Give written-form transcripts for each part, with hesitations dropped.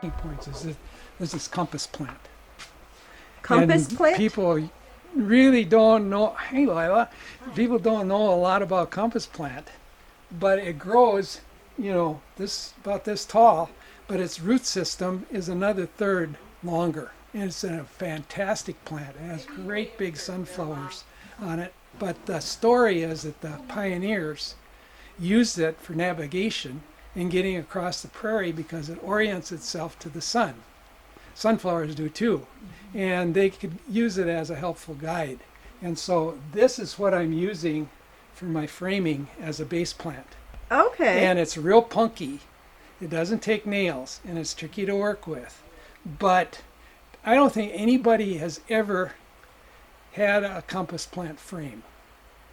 points is this compass plant. Compass And plant? people really don't know. Hey, Lila, people don't know a lot about compass plant, but it grows, this about this tall, but its root system is another third longer. And it's a fantastic plant. It has great big sunflowers on it. But the story is that the pioneers used it for navigation and getting across the prairie because it orients itself to the sun. Sunflowers do too. And they could use it as a helpful guide. And so this is what I'm using for my framing as a base plant. Okay. And it's real punky. It doesn't take nails and it's tricky to work with. But I don't think anybody has ever had a compass plant frame.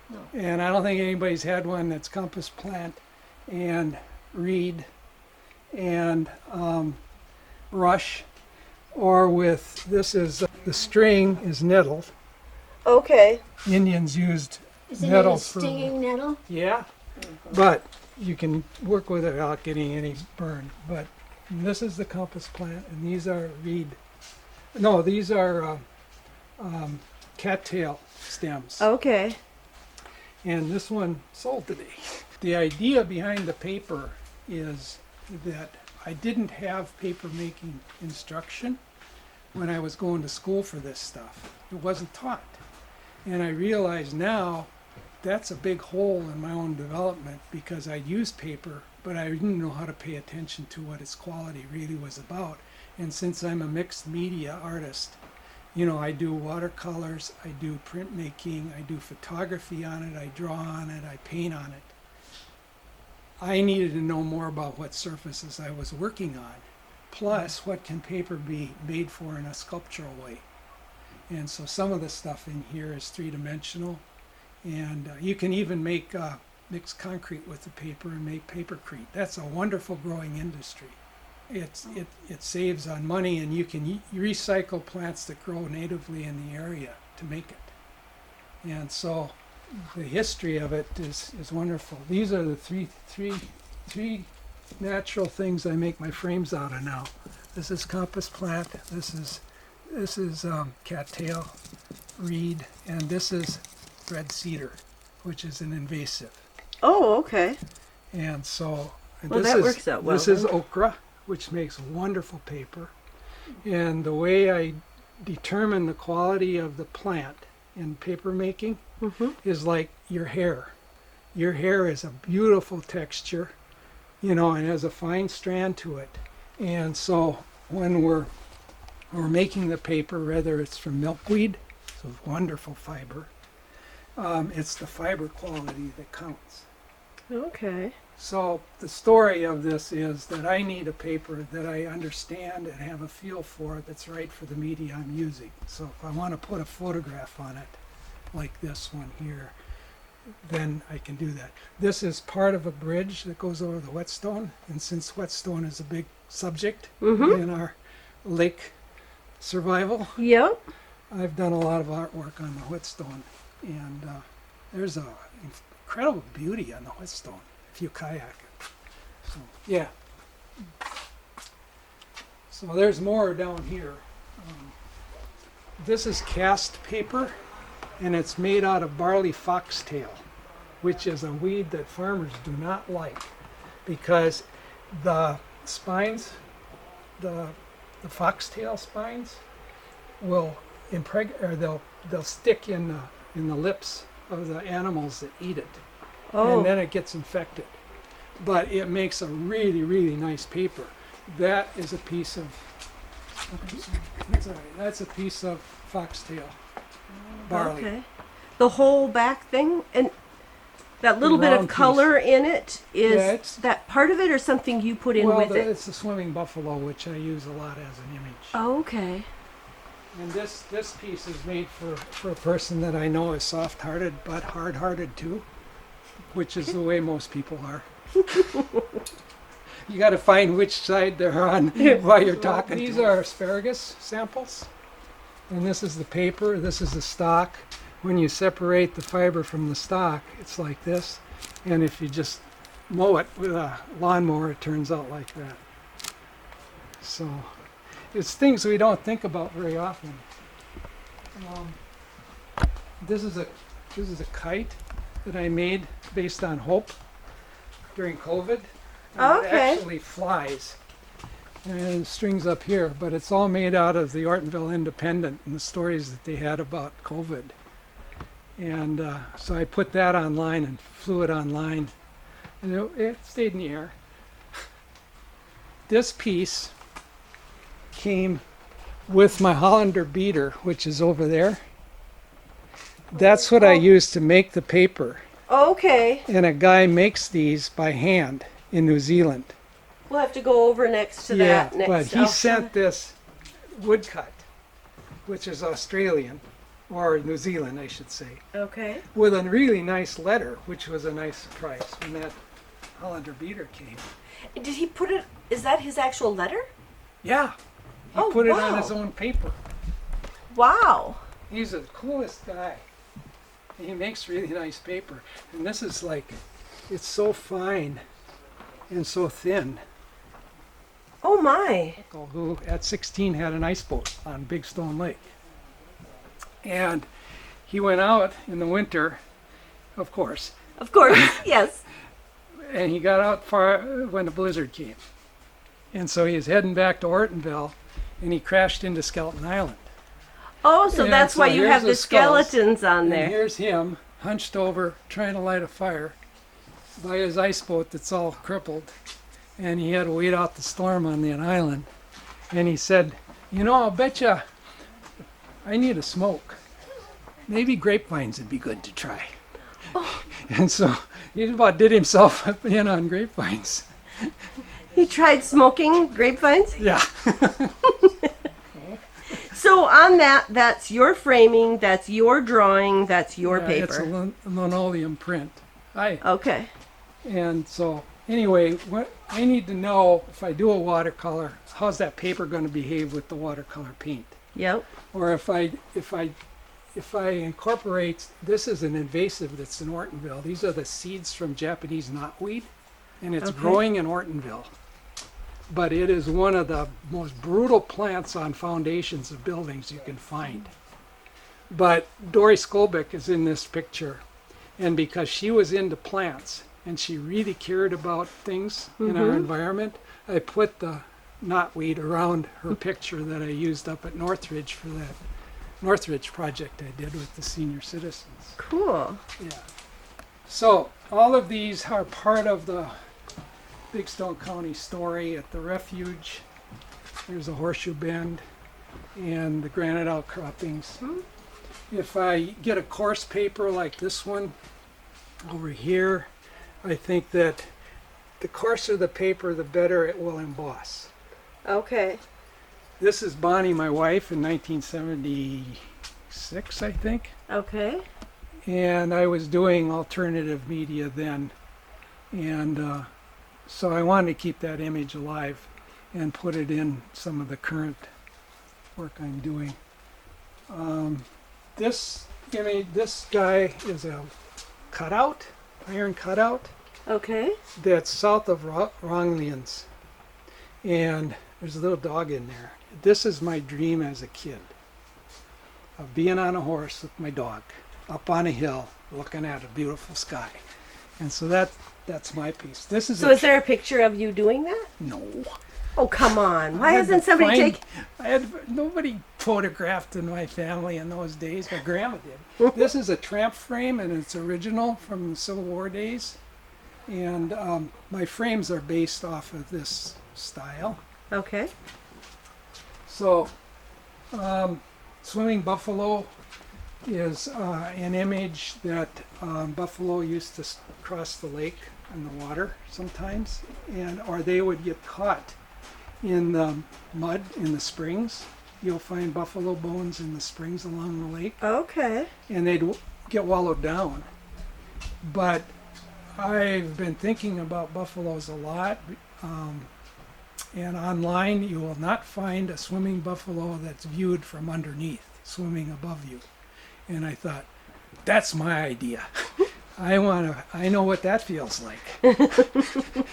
No. And I don't think anybody's had one that's compass plant and reed and rush, or with this is the string is nettle. Okay. Indians used Is it a nettle stinging nettle? yeah, but you can work with it without getting any burn. But this is the compass plant, and these are reed. No, these are cattail stems. Okay. And this one sold today. The idea behind the paper is that I didn't have paper making instruction when I was going to school for this stuff. It wasn't taught. And I realize now that's a big hole in my own development because I used paper, but I didn't know how to pay attention to what its quality really was about. And since I'm a mixed media artist, I do watercolors, I do printmaking, I do photography on it, I draw on it, I paint on it. I needed to know more about what surfaces I was working on, plus what can paper be made for in a sculptural way. And so some of the stuff in here is three-dimensional, and you can even make mix concrete with the paper and make papercrete. That's a wonderful growing industry. It saves on money, and you can recycle plants that grow natively in the area to make it. And so the history of it is wonderful. These are the three natural things I make my frames out of now. This is compass plant. This is cattail, reed, and this is red cedar, which is an invasive. Oh, okay. And so Well, that works out well This is then. okra, which makes wonderful paper. And the way I determine the quality of the plant in paper making is like your hair. Your hair is a beautiful texture, and has a fine strand to it. And so when we're making the paper, whether it's from milkweed, it's a wonderful fiber, it's the fiber quality that counts. Okay. So the story of this is that I need a paper that I understand and have a feel for that's right for the media I'm using. So if I want to put a photograph on it, like this one here, then I can do that. This is part of a bridge that goes over the whetstone, and since whetstone is a big subject in our lake survival, Yep. I've done a lot of artwork on the whetstone, and there's a incredible beauty on the whetstone if you kayak it. So yeah. So there's more down here. This is cast paper, and it's made out of barley foxtail, which is a weed that farmers do not like because the spines, the foxtail spines, will they'll stick in the lips of the animals that eat it, and then it gets infected. But it makes a really, really nice paper. That is a piece of that's a piece of foxtail barley. Okay. The whole back thing and that little bit of round color in it is Yeah, it's- that part of it or something you put in Well, with it? it's the swimming buffalo, which I use a lot as an image. Oh, okay. And this piece is made for a person that I know is soft-hearted but hard-hearted too, which is the way most people are. You got to find which side they're on while you're talking. These are asparagus samples, and this is the paper. This is the stalk. When you separate the fiber from the stalk, it's like this, and if you just mow it with a lawnmower, it turns out like that. So it's things we don't think about very often. This is a kite that I made based on hope during COVID. And It Okay. actually flies. And strings up here, but it's all made out of the Ortonville Independent and the stories that they had about COVID. And so I put that online and flew it online, and it stayed in the air. This piece came with my Hollander beater, which is over there. That's what I use to make the paper. Okay. And a guy makes these by hand in New Zealand. We'll have to go over next to Yeah, that. Next. but he I'll- sent this woodcut, which is Australian, or New Zealand, I should say, Okay. with a really nice letter, which was a nice surprise when that Hollander beater came. Did he put it? Is that his actual letter? Yeah, he Oh, put it on wow. his own paper. Wow. He's the coolest guy. He makes really nice paper. And this is like, it's so fine and so thin. Oh my. Who at 16 had an ice boat on Big Stone Lake. And he went out in the winter, of course, Of course. Yes. and he got out far when the blizzard came. And so he was heading back to Ortonville, and he crashed into Skeleton Island. Oh, so And that's so why you here's have the skulls, skeletons on And there. here's him hunched over trying to light a fire by his ice boat that's all crippled. And he had to wait out the storm on that island. And he said, you know, I'll bet you I need a smoke. Maybe grapevines would be good to try. And so he about did himself in on grapevines. He tried smoking grapevines. Yeah. So on that, that's your framing, that's your drawing, that's your Yeah, paper. It's a linoleum print. Okay. And so anyway, what I need to know if I do a watercolor, how's that paper going to behave with the watercolor paint? Yep. Or if I incorporate, this is an invasive that's in Ortonville. These are the seeds from Japanese knotweed, and it's Okay. growing in Ortonville. But it is one of the most brutal plants on foundations of buildings you can find. But Dory Skolbeck is in this picture, and because she was into plants and she really cared about things in our environment, I put the knotweed around her picture that I used up at Northridge for that Northridge project I did with the senior citizens. Cool. Yeah. So all of these are part of the Big Stone County story at the refuge. There's a horseshoe bend and the granite outcroppings. If I get a coarse paper like this one over here, I think that the coarser the paper, the better it will emboss. Okay. This is Bonnie, my wife, in 1976, I think. Okay. And I was doing alternative media then. And so I wanted to keep that image alive and put it in some of the current work I'm doing. This image, this guy is a cutout, iron cutout, Okay. that's south of Ronglians. And there's a little dog in there. This is my dream as a kid, of being on a horse with my dog, up on a hill, looking at a beautiful sky. And so that's my piece. This is So is there a picture of you doing that? no. Oh, come on. Why I had hasn't to somebody find- taken... I had nobody photographed in my family in those days. My grandma did. This is a tramp frame, and it's original from the Civil War days. And my frames are based off of this style. Okay. So, swimming buffalo is an image that buffalo used to cross the lake in the water sometimes, or they would get caught in the mud in the springs. You'll find buffalo bones in the springs along the lake, Okay. and they'd get wallowed down. But I've been thinking about buffaloes a lot, and online you will not find a swimming buffalo that's viewed from underneath, swimming above you. And I thought, that's my idea. I know what that feels like.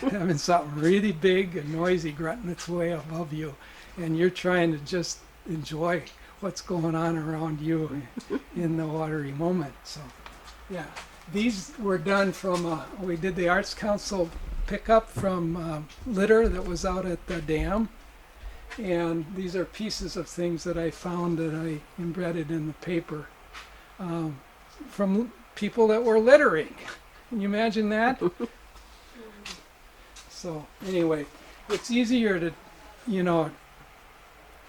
Having something really big and noisy grunting its way above you, and you're trying to just enjoy what's going on around you in the watery moment. So, yeah, these were done from, we did the Arts Council pickup from litter that was out at the dam. And these are pieces of things that I found that I embedded in the paper from people that were littering. Can you imagine that? So anyway, it's easier to,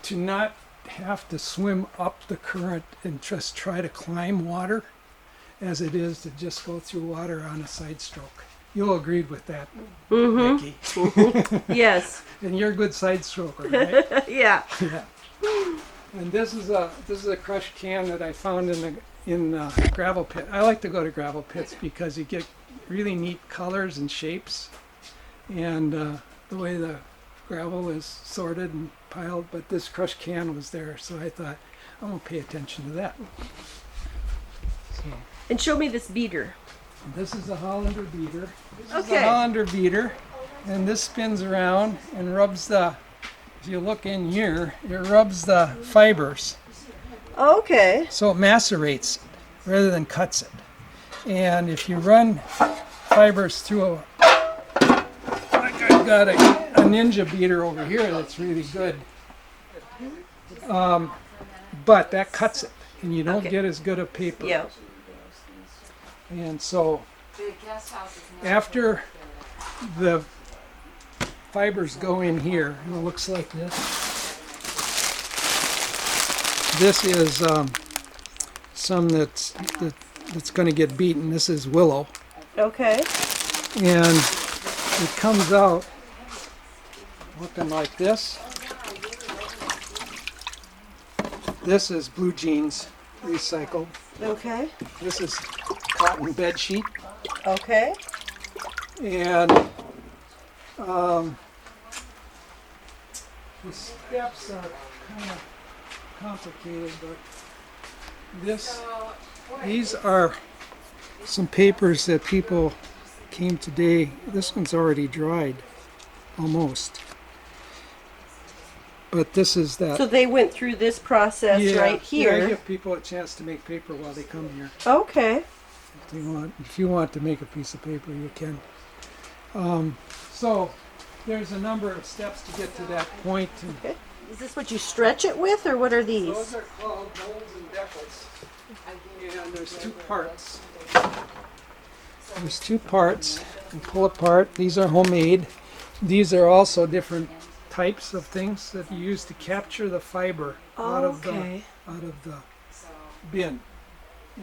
to not have to swim up the current and just try to climb water as it is to just go through water on a side stroke. You'll agree with that, Vicki. Yes. And you're a good side stroker, right? Yeah. Yeah. And this is a crushed can that I found in a gravel pit. I like to go to gravel pits because you get really neat colors and shapes, and the way the gravel is sorted and piled. But this crushed can was there, so I thought I'm gonna pay attention to that. So. And show me this beater. This is a Hollander beater. This is Okay. a Hollander beater, and this spins around and rubs the, if you look in here, it rubs the fibers. Okay. So it macerates it rather than cuts it. And if you run fibers through like I've got a Ninja beater over here that's really good. But that cuts it, and you don't Okay. get as good a paper. Yeah. And so after the fibers go in here, and it looks like this. This is some that's going to get beaten. This is willow, Okay. and it comes out looking like this. This is blue jeans recycled. Okay. This is cotton bed sheet. Okay. And the steps are kind of complicated, but these are some papers that people came today. This one's already dried, almost. But this is that. So they went through this process right Yeah, I here. give people a chance to make paper while they come here. Okay. If you want to make a piece of paper, you can. So there's a number of steps to get to that point. And Okay. Is this what you stretch it with, or what are these? those are called molds and deckles. And there's two parts. There's two parts. You pull apart. These are homemade. These are also different types of things that you use to capture the fiber out of the bin.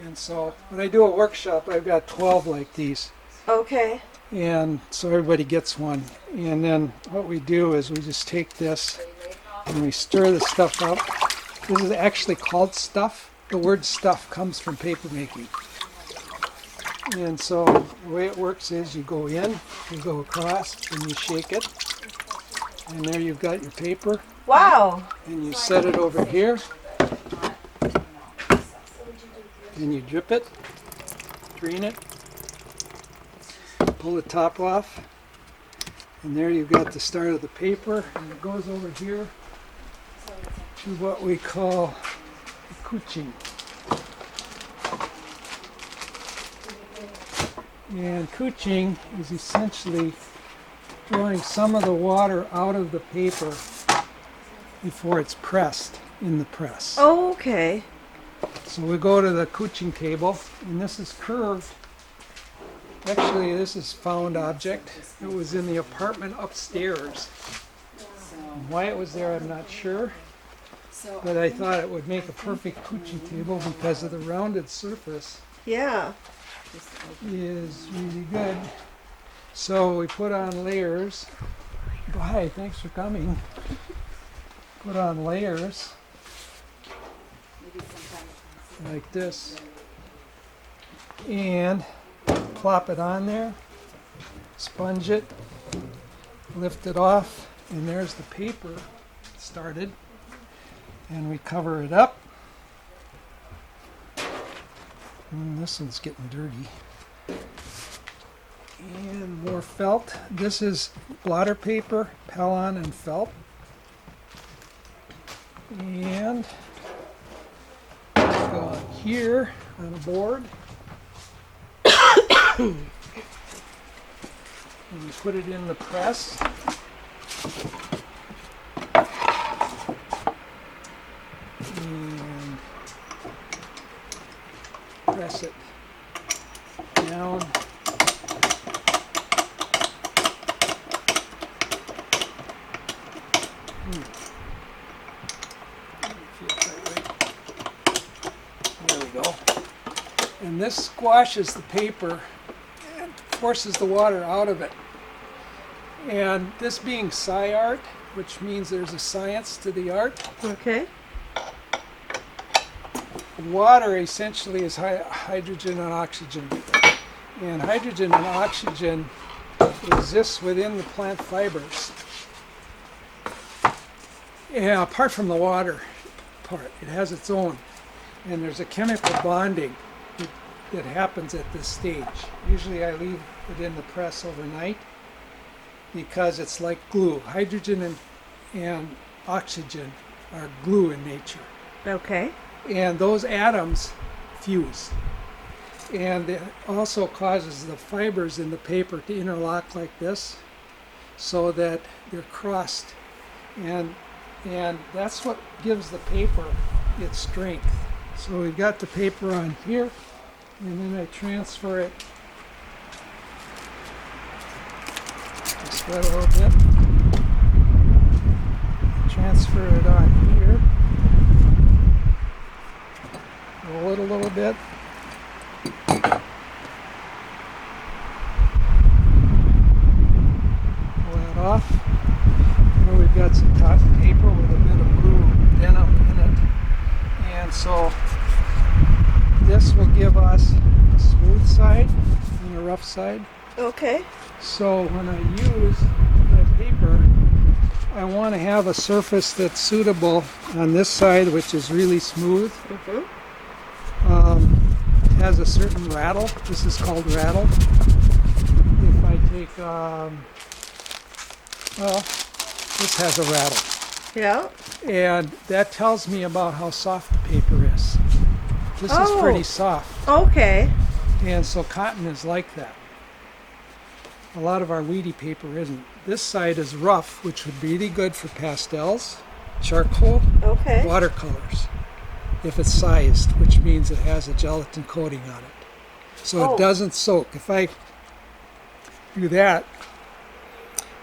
And so when I do a workshop, I've got 12 like these. Okay. And so everybody gets one. And then what we do is we just take this and we stir the stuff up. This is actually called stuff. The word stuff comes from paper making. And so the way it works is you go in, you go across, and you shake it. And there you've got your paper. Wow. And you set it over here. And you drip it, drain it, pull the top off, and there you've got the start of the paper, and it goes over here to what we call couching. And couching is essentially drawing some of the water out of the paper before it's pressed in the press. Okay. So we go to the couching table, and this is curved. Actually, this is found object. It was in the apartment upstairs. Why it was there, I'm not sure. But I thought it would make a perfect couching table because of the rounded surface Yeah. is really good. So we put on layers. Hi, thanks for coming. Put on layers. Like this, and plop it on there, sponge it, lift it off, and there's the paper started, and we cover it up. And this one's getting dirty. And more felt. This is blotter paper, Pellon and felt. And go on here on a board. And we put it in the press. And press it down. There we go. And this squashes the paper and forces the water out of it. And this being sci art, which means there's a science to the art, Okay. water essentially is hydrogen and oxygen. And hydrogen and oxygen exists within the plant fibers. Yeah, apart from the water part, it has its own. And there's a chemical bonding that happens at this stage. Usually I leave it in the press overnight because it's like glue. Hydrogen and oxygen are glue in nature. Okay. And those atoms fuse. And it also causes the fibers in the paper to interlock like this so that they're crossed. And that's what gives the paper its strength. So we've got the paper on here, and then I transfer it. Spread a little bit. Transfer it on here. Roll it a little bit. Pull that off. Now we've got some cotton paper with a bit of blue denim in it. And so this will give us a smooth side and a rough side. Okay. So when I use the paper, I want to have a surface that's suitable on this side, which is really smooth. Has a certain rattle. This is called rattle. If I take, well, this has a rattle. Yeah. And that tells me about how soft the paper is. This is pretty soft. Okay. And so cotton is like that. A lot of our weedy paper isn't. This side is rough, which would be really good for pastels, charcoal, Okay. watercolors, if it's sized, which means it has a gelatin coating on it. So it doesn't soak. If I do that,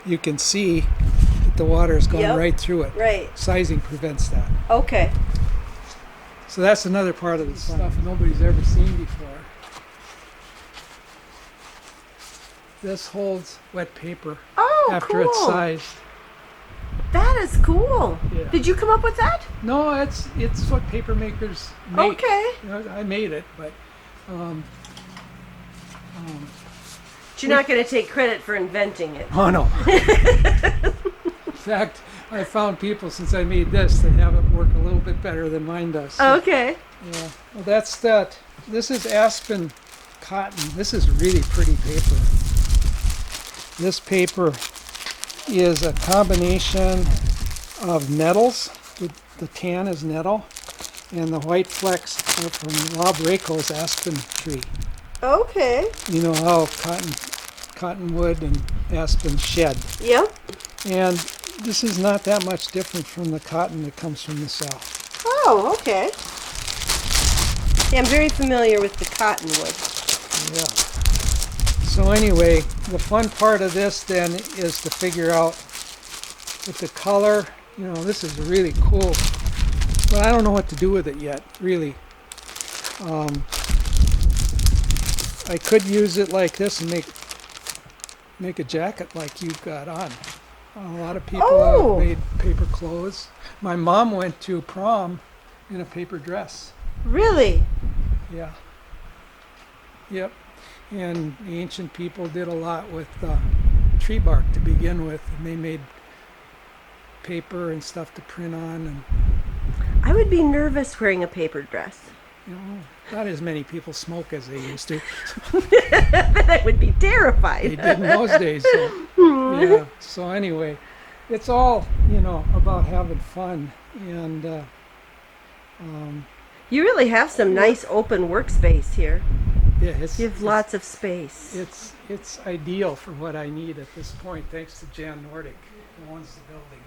you can see that the water has gone right through it. Right. Sizing prevents that. Okay. So that's another part of the stuff nobody's ever seen before. This holds wet paper after it's cool. sized. That is cool. Yeah. Did you come up with that? No, it's what paper makers make. Okay. You know, I made it, but But you're not going to take credit for inventing it. oh no. In fact, I found people since I made this that have it work a little bit better than mine does. Okay. Yeah. Well, that's that. This is aspen cotton. This is really pretty paper. This paper is a combination of nettles. The tan is nettle, and the white flecks are from Rob Rako's aspen tree. Okay. You know how cottonwood and aspen shed. Yep. And this is not that much different from the cotton that comes from the south. Oh, okay. Yeah, I'm very familiar with the cottonwood. Yeah. So anyway, the fun part of this then is to figure out with the color, you know, this is really cool, but I don't know what to do with it yet, really. I could use it like this and make a jacket like you've got on. A lot of people have made paper clothes. My mom went to prom in a paper dress. Really? Yeah. Yep. And the ancient people did a lot with tree bark to begin with, and they made paper and stuff to print on. And I would be nervous wearing a paper dress. not as many people smoke as they used to. I would be They terrified. did in those days. So, yeah. So anyway, it's all, about having fun. And You really have some nice open workspace here. yeah, You have lots of space. it's ideal for what I need at this point, thanks to Jan Nordic, who owns the building.